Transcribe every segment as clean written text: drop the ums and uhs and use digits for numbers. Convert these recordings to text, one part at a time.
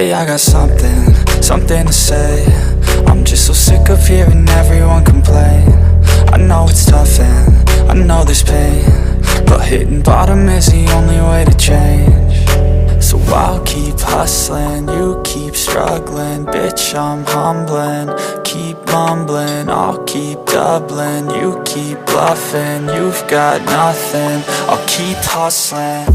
Hey, I got something to say. I'm just so sick of hearing everyone complain. I know it's tough and I know there's pain, but hitting bottom is the only way to change. So I'll keep hustling, you keep struggling. Bitch, I'm humbling, keep mumbling. I'll keep doubling, you keep bluffing. You've got nothing, I'll keep hustling.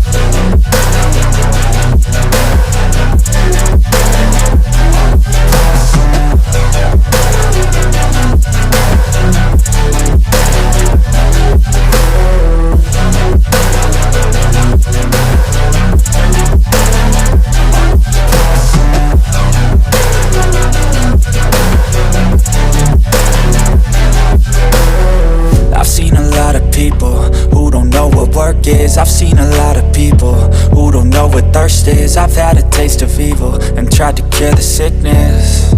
I've seen a lot of people who don't know what thirst is. I've had a taste of evil and tried to cure the sickness,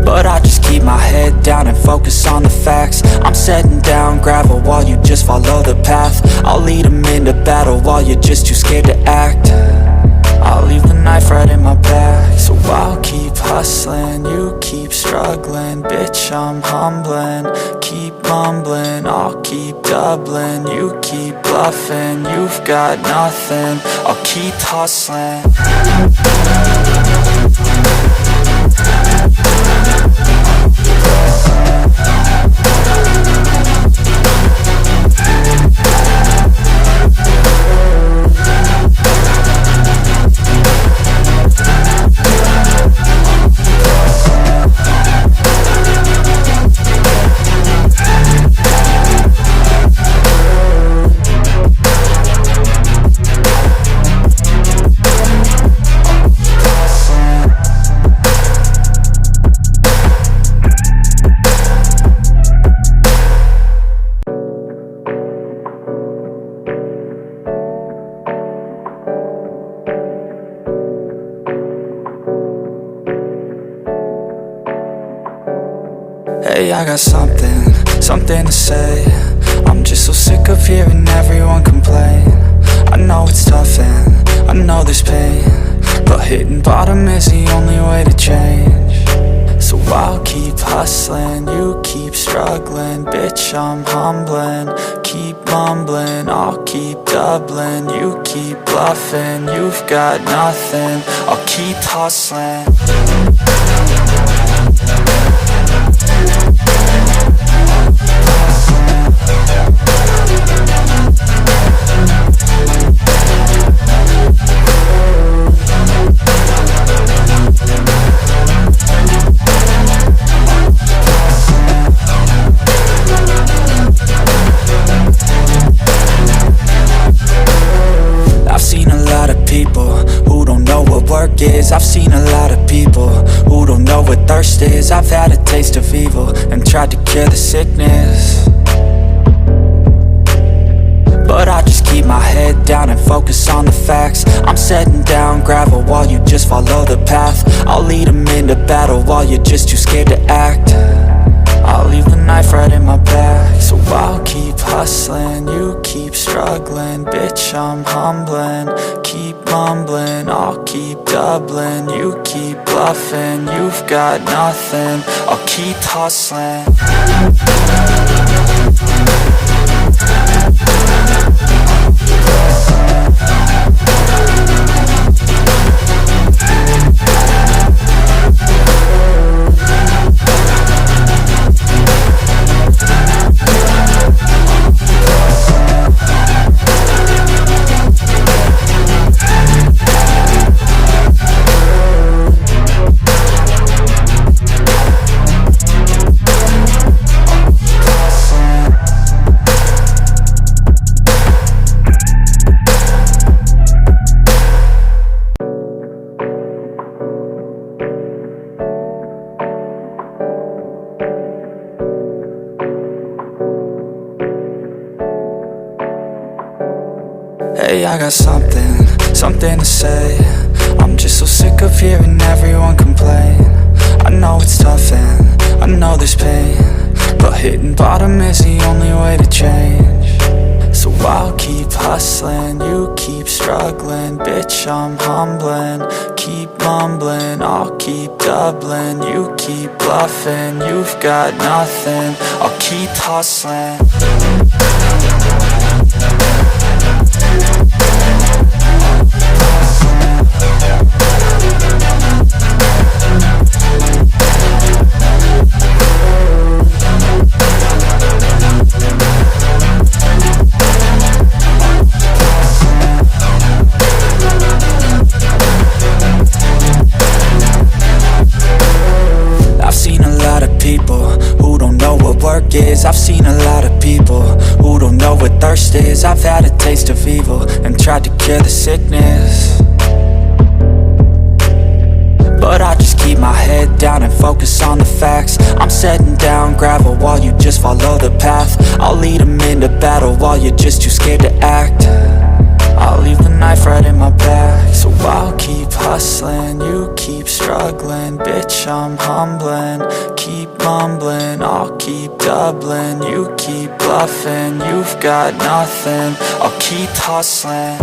but I just keep my head down and focus on the facts. I'm setting down gravel while you just follow the path. I'll lead them into battle while you're just too scared to act. I'll leave the knife right in my back. So I'll keep hustling, you keep struggling. Bitch, I'm humbling, keep mumbling. I'll keep doubling, you keep bluffing. You've got nothing, I'll keep hustling. Hey, I got something to say. I'm just so sick of hearing everyone complain. I know it's tough and I know there's pain, but hitting bottom is the only way to change. So I'll keep hustling, you keep struggling. Bitch, I'm humbling, keep mumbling. I'll keep doubling, you keep bluffing. You've got nothing, I'll keep hustling. I've seen a lot of people who don't know what thirst is. I've had a taste of evil and tried to cure the sickness, but I just keep my head down and focus on the facts. I'm setting down gravel while you just follow the path. I'll lead them into battle while you're just too scared to act. I'll leave the knife right in my back. So I'll keep hustling, you keep struggling. Bitch, I'm humbling, keep mumbling. I'll keep doubling, you keep bluffing. You've got nothing, I'll keep hustling. Hey, I got something to say. I'm just so sick of hearing everyone complain. I know it's tough and I know there's pain, but hitting bottom is the only way to change. So I'll keep keep hustling, you keep struggling. Bitch, I'm humbling. Keep mumbling, I'll keep doubling. You keep bluffing, you've got nothing. I'll keep hustling. I've seen a lot of people who don't know what work is. I've seen a lot of people who don't know what thirst is. I've had a taste of evil and tried to cure the sickness, but I just keep my head down and focus on the facts. I'm setting down gravel while you just follow the path. I'll lead them into battle while you're just too scared to act. I'll leave the knife right in my back. So I'll keep hustling, you keep struggling. Bitch, I'm humbling. Keep mumbling, I'll keep doubling. You keep bluffing, you've got nothing. I'll keep hustling.